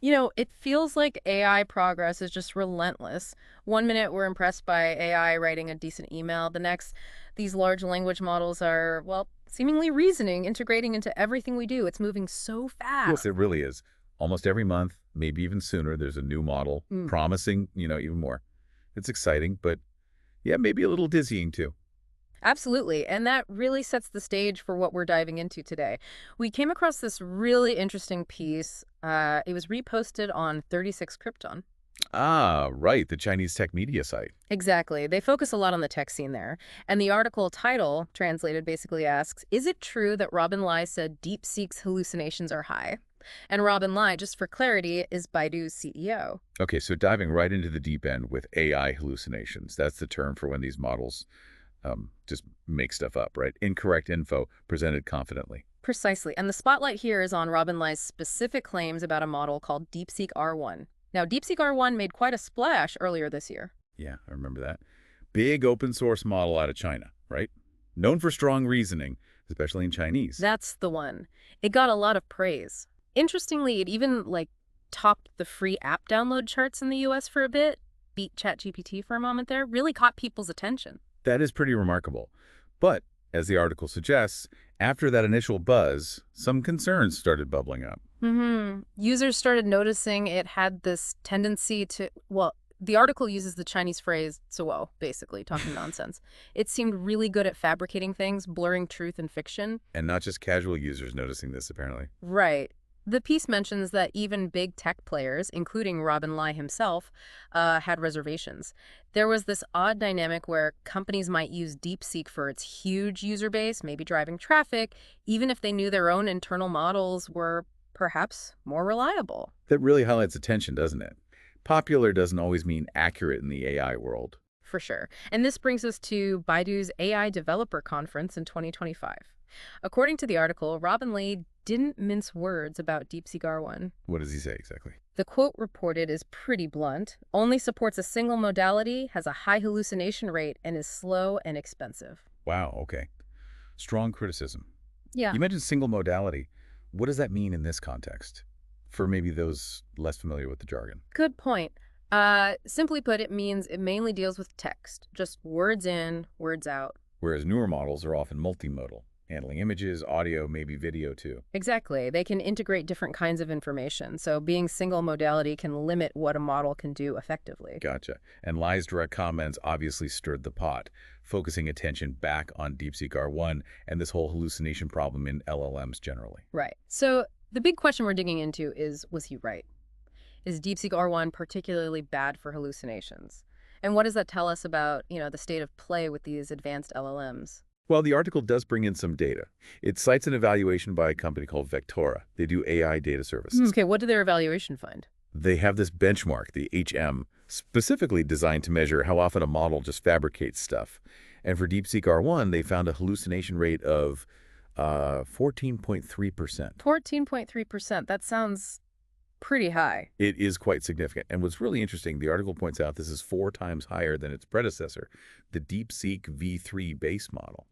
It feels like AI progress is just relentless. One minute we're impressed by AI writing a decent email. The next, these large language models are, well, seemingly reasoning, integrating into everything we do. It's moving so Yes, fast. it really is. Almost every month, maybe even sooner, there's a new model Mm, promising, even more. It's exciting, but yeah, maybe a little dizzying too. absolutely. And that really sets the stage for what we're diving into today. We came across this really interesting piece. It was reposted on 36 Krypton. Ah, right, the Chinese tech media site. Exactly. They focus a lot on the tech scene there. And the article title, translated, basically asks, is it true that Robin Li said DeepSeek's hallucinations are high? And Robin Li, just for clarity, is Baidu's CEO. Okay, so diving right into the deep end with AI hallucinations. That's the term for when these models just make stuff up, right? Incorrect info presented confidently. Precisely. And the spotlight here is on Robin Li's specific claims about a model called DeepSeek R1. Now, DeepSeek R1 made quite a splash earlier this year. Yeah, I remember that. Big open source model out of China, right? Known for strong reasoning, especially in Chinese. That's the one. It got a lot of praise. Interestingly, it even topped the free app download charts in the US for a bit, beat ChatGPT for a moment there, really caught people's attention. That is pretty remarkable. But, as the article suggests, after that initial buzz, some concerns started bubbling up. Users started noticing it had this tendency to, well, the article uses the Chinese phrase "zuo," basically, talking nonsense. It seemed really good at fabricating things, blurring truth and fiction. And not just casual users noticing this, apparently. Right. The piece mentions that even big tech players, including Robin Lai himself, had reservations. There was this odd dynamic where companies might use DeepSeek for its huge user base, maybe driving traffic, even if they knew their own internal models were perhaps more reliable. That really highlights attention, doesn't it? Popular doesn't always mean accurate in the AI world. For sure. And this brings us to Baidu's AI Developer Conference in 2025. According to the article, Robin Li didn't mince words about DeepSeek R1. What does he say exactly? The quote reported is pretty blunt, only supports a single modality, has a high hallucination rate, and is slow and expensive. Wow, okay. Strong criticism. Yeah. You mentioned single modality. What does that mean in this context? For maybe those less familiar with the jargon. Good point. Simply put, it means it mainly deals with text, just words in, words out. Whereas newer models are often multimodal, handling images, audio, maybe video too. Exactly. They can integrate different kinds of information, so being single modality can limit what a model can do effectively. Gotcha. And Lai's direct comments obviously stirred the pot, focusing attention back on DeepSeek R1 and this whole hallucination problem in LLMs generally. Right. So the big question we're digging into is, was he right? Is DeepSeek R1 particularly bad for hallucinations? And what does that tell us about, the state of play with these advanced LLMs? Well, the article does bring in some data. It cites an evaluation by a company called Vectora. They do AI data services. Okay, what did their evaluation find? They have this benchmark, the HM, specifically designed to measure how often a model just fabricates stuff. And for DeepSeek R1, they found a hallucination rate of 14.3%. 14.3%. That sounds pretty high. It is quite significant. And what's really interesting, the article points out this is 4 times higher than its predecessor, the DeepSeek V3 base model.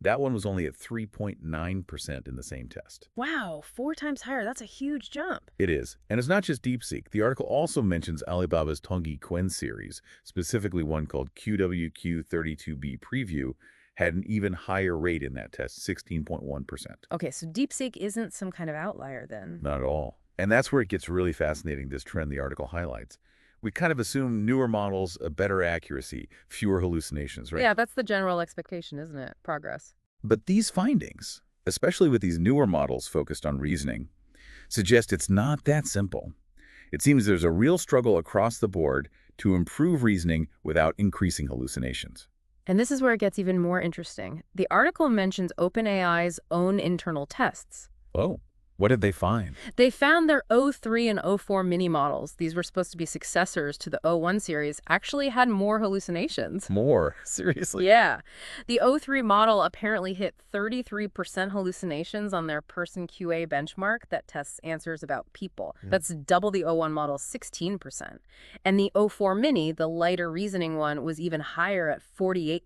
That one was only at 3.9% in the same test. Wow, 4 times higher. That's a huge jump. It is. And it's not just DeepSeek. The article also mentions Alibaba's Tongyi Quen series, specifically one called QWQ32B Preview, had an even higher rate in that test, 16.1%. Okay, so DeepSeek isn't some kind of outlier then. Not at all. And that's where it gets really fascinating, this trend the article highlights. We kind of assume newer models, a better accuracy, fewer hallucinations, right? Yeah, that's the general expectation, isn't it? Progress. But these findings, especially with these newer models focused on reasoning, suggest it's not that simple. It seems there's a real struggle across the board to improve reasoning without increasing hallucinations. And this is where it gets even more interesting. The article mentions OpenAI's own internal tests. Oh, what did they find? They found their O3 and O4 mini models, these were supposed to be successors to the O1 series, actually had more hallucinations. More? Seriously? Yeah. The O3 model apparently hit 33% hallucinations on their person QA benchmark that tests answers about people. That's double the O1 model's 16%. And the O4 mini, the lighter reasoning one, was even higher at 48%.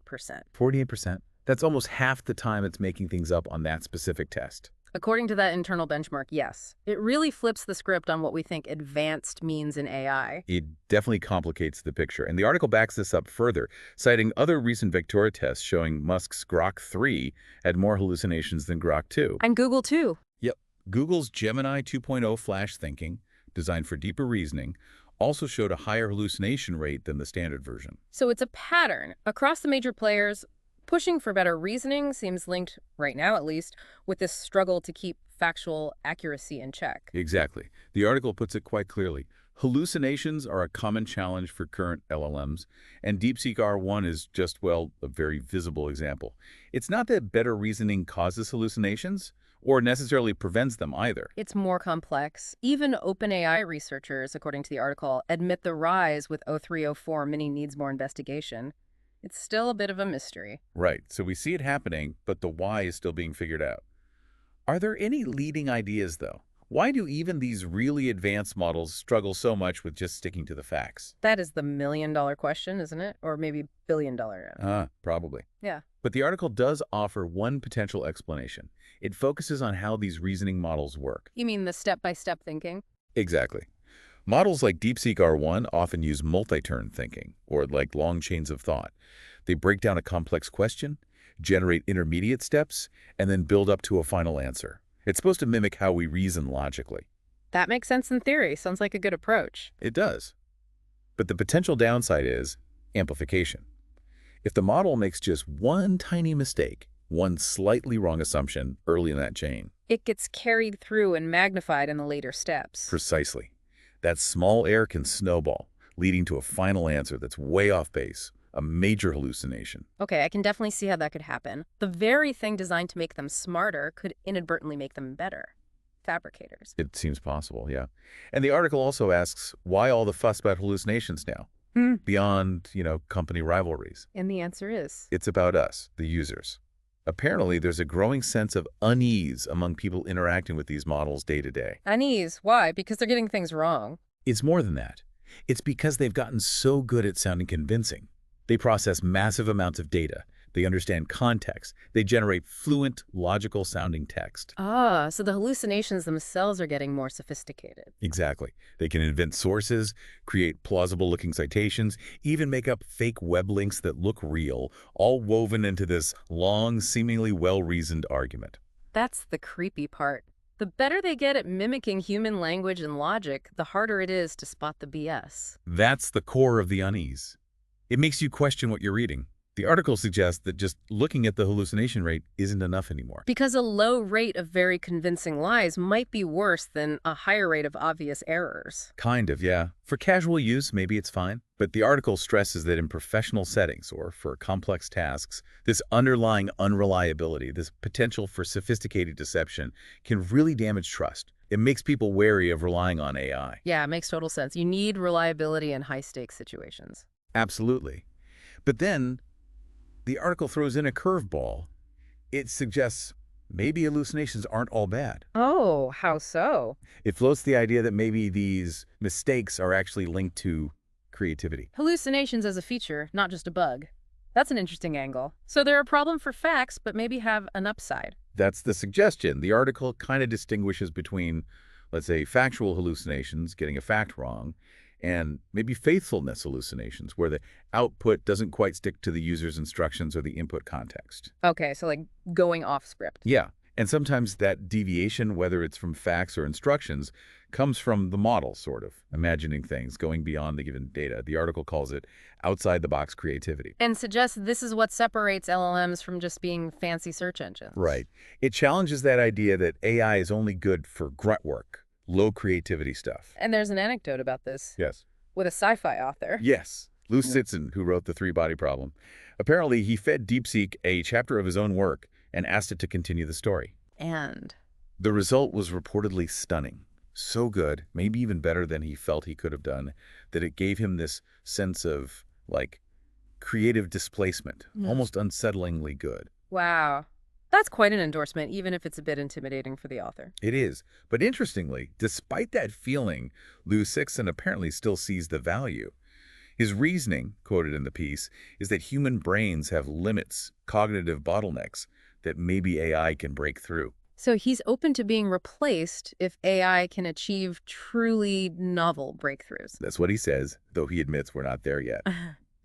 48%. That's almost half the time it's making things up on that specific test. According to that internal benchmark, yes. It really flips the script on what we think advanced means in AI. It definitely complicates the picture, and the article backs this up further, citing other recent Vectora tests showing Musk's Grok 3 had more hallucinations than Grok 2. And Google, too. Yep. Google's Gemini 2.0 flash thinking, designed for deeper reasoning, also showed a higher hallucination rate than the standard version. So it's a pattern. Across the major players, pushing for better reasoning seems linked, right now at least, with this struggle to keep factual accuracy in check. Exactly. The article puts it quite clearly. Hallucinations are a common challenge for current LLMs, and DeepSeek R1 is just, well, a very visible example. It's not that better reasoning causes hallucinations, or necessarily prevents them either. It's more complex. Even OpenAI researchers, according to the article, admit the rise with O304 Mini needs more investigation. It's still a bit of a mystery. Right, so we see it happening, but the why is still being figured out. Are there any leading ideas, though? Why do even these really advanced models struggle so much with just sticking to the facts? That is the million-dollar question, isn't it? Or maybe billion-dollar. Probably. Yeah. But the article does offer one potential explanation. It focuses on how these reasoning models work. You mean the step-by-step thinking? Exactly. Models like DeepSeek R1 often use multi-turn thinking, or like long chains of thought. They break down a complex question, generate intermediate steps, and then build up to a final answer. It's supposed to mimic how we reason logically. That makes sense in theory. Sounds like a good approach. It does. But the potential downside is amplification. If the model makes just one tiny mistake, one slightly wrong assumption early in that chain. It gets carried through and magnified in the later steps. Precisely. That small error can snowball, leading to a final answer that's way off base, a major hallucination. Okay, I can definitely see how that could happen. The very thing designed to make them smarter could inadvertently make them better. Fabricators. It seems possible, yeah. And the article also asks, why all the fuss about hallucinations now? Beyond, company rivalries. And the answer is? It's about us, the users. Apparently, there's a growing sense of unease among people interacting with these models day to day. Unease. Why? Because they're getting things wrong. It's more than that. It's because they've gotten so good at sounding convincing. They process massive amounts of data. They understand context. They generate fluent, logical-sounding text. Ah, so the hallucinations themselves are getting more sophisticated. Exactly. They can invent sources, create plausible-looking citations, even make up fake web links that look real, all woven into this long, seemingly well-reasoned argument. That's the creepy part. The better they get at mimicking human language and logic, the harder it is to spot the BS. That's the core of the unease. It makes you question what you're reading. The article suggests that just looking at the hallucination rate isn't enough anymore. Because a low rate of very convincing lies might be worse than a higher rate of obvious errors. Kind of, yeah. For casual use, maybe it's fine. But the article stresses that in professional settings or for complex tasks, this underlying unreliability, this potential for sophisticated deception, can really damage trust. It makes people wary of relying on AI. Yeah, it makes total sense. You need reliability in high-stakes situations. Absolutely. But then, the article throws in a curveball. It suggests maybe hallucinations aren't all bad. Oh, how so? It floats the idea that maybe these mistakes are actually linked to creativity. Hallucinations as a feature, not just a bug. That's an interesting angle. So they're a problem for facts, but maybe have an upside. That's the suggestion. The article kind of distinguishes between, let's say, factual hallucinations, getting a fact wrong, and maybe faithfulness hallucinations, where the output doesn't quite stick to the user's instructions or the input context. Okay, so like going off script. Yeah, and sometimes that deviation, whether it's from facts or instructions, comes from the model, sort of, imagining things, going beyond the given data. The article calls it outside-the-box creativity. And suggests this is what separates LLMs from just being fancy search engines. Right. It challenges that idea that AI is only good for grunt work, low creativity stuff. And there's an anecdote about this. Yes. With a sci-fi author. Yes. Lou Sitzen, who wrote The Three-Body Problem. Apparently, he fed DeepSeek a chapter of his own work and asked it to continue the story. And? The result was reportedly stunning. So good, maybe even better than he felt he could have done, that it gave him this sense of, like, creative displacement, almost unsettlingly good. Wow. That's quite an endorsement, even if it's a bit intimidating for the author. It is. But interestingly, despite that feeling, Lou Sitzen apparently still sees the value. His reasoning, quoted in the piece, is that human brains have limits, cognitive bottlenecks, that maybe AI can break through. So he's open to being replaced if AI can achieve truly novel breakthroughs. That's what he says, though he admits we're not there yet.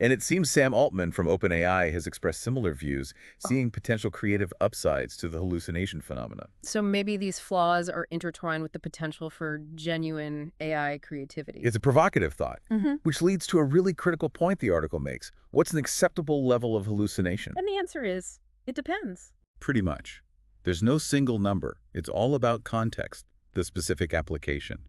And it seems Sam Altman from OpenAI has expressed similar views, seeing potential creative upsides to the hallucination phenomena. So maybe these flaws are intertwined with the potential for genuine AI creativity. It's a provocative thought, Hmm. which leads to a really critical point the article makes. What's an acceptable level of hallucination? And the answer is, it depends. Pretty much. There's no single number. It's all about context, the specific application.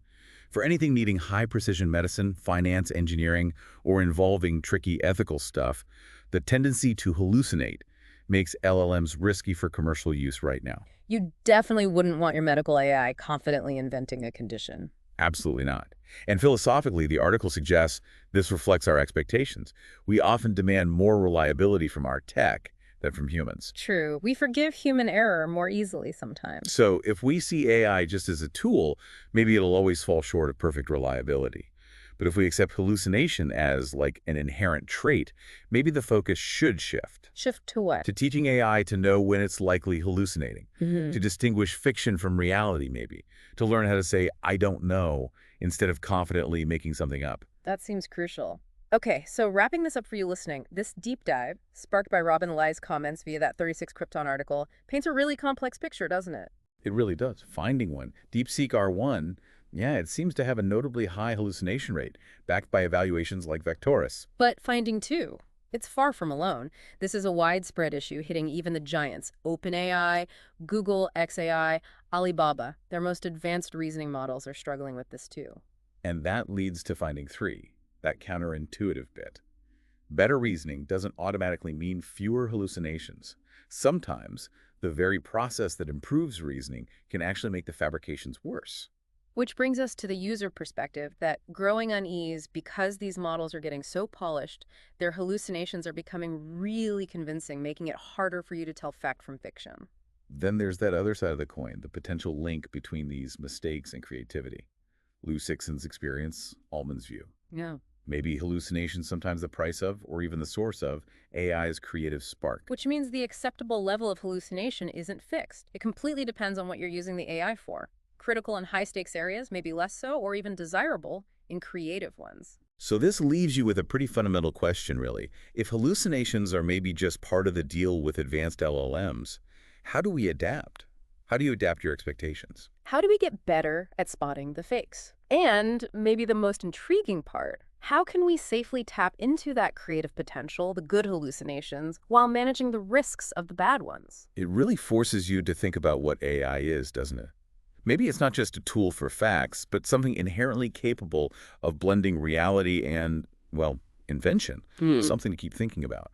For anything needing high-precision medicine, finance, engineering, or involving tricky ethical stuff, the tendency to hallucinate makes LLMs risky for commercial use right now. You definitely wouldn't want your medical AI confidently inventing a condition. Absolutely not. And philosophically, the article suggests this reflects our expectations. We often demand more reliability from our tech than from humans. True. We forgive human error more easily sometimes. So if we see AI just as a tool, maybe it'll always fall short of perfect reliability. But if we accept hallucination as like an inherent trait, maybe the focus should shift Shift to what? to teaching AI to know when it's likely hallucinating, Mhm. to distinguish fiction from reality maybe, to learn how to say, I don't know, instead of confidently making something up. That seems crucial. Okay, so wrapping this up for you listening, this deep dive, sparked by Robin Li's comments via that 36 Krypton article, paints a really complex picture, doesn't it? It really does. Finding one. DeepSeek R1, yeah, it seems to have a notably high hallucination rate, backed by evaluations like Vectoris. But finding two, it's far from alone. This is a widespread issue hitting even the giants, OpenAI, Google, XAI, Alibaba. Their most advanced reasoning models are struggling with this too. And that leads to finding three, that counterintuitive bit. Better reasoning doesn't automatically mean fewer hallucinations. Sometimes, the very process that improves reasoning can actually make the fabrications worse. Which brings us to the user perspective that growing unease because these models are getting so polished, their hallucinations are becoming really convincing, making it harder for you to tell fact from fiction. Then there's that other side of the coin, the potential link between these mistakes and creativity. Lou Sixon's experience, Altman's view. Yeah. Maybe hallucination sometimes the price of, or even the source of, AI's creative spark. Which means the acceptable level of hallucination isn't fixed. It completely depends on what you're using the AI for. Critical and high-stakes areas may be less so, or even desirable in creative ones. So this leaves you with a pretty fundamental question, really. If hallucinations are maybe just part of the deal with advanced LLMs, how do we adapt? How do you adapt your expectations? How do we get better at spotting the fakes? And maybe the most intriguing part, how can we safely tap into that creative potential, the good hallucinations, while managing the risks of the bad ones? It really forces you to think about what AI is, doesn't it? Maybe it's not just a tool for facts, but something inherently capable of blending reality and, well, invention. Hmm. Something to keep thinking about.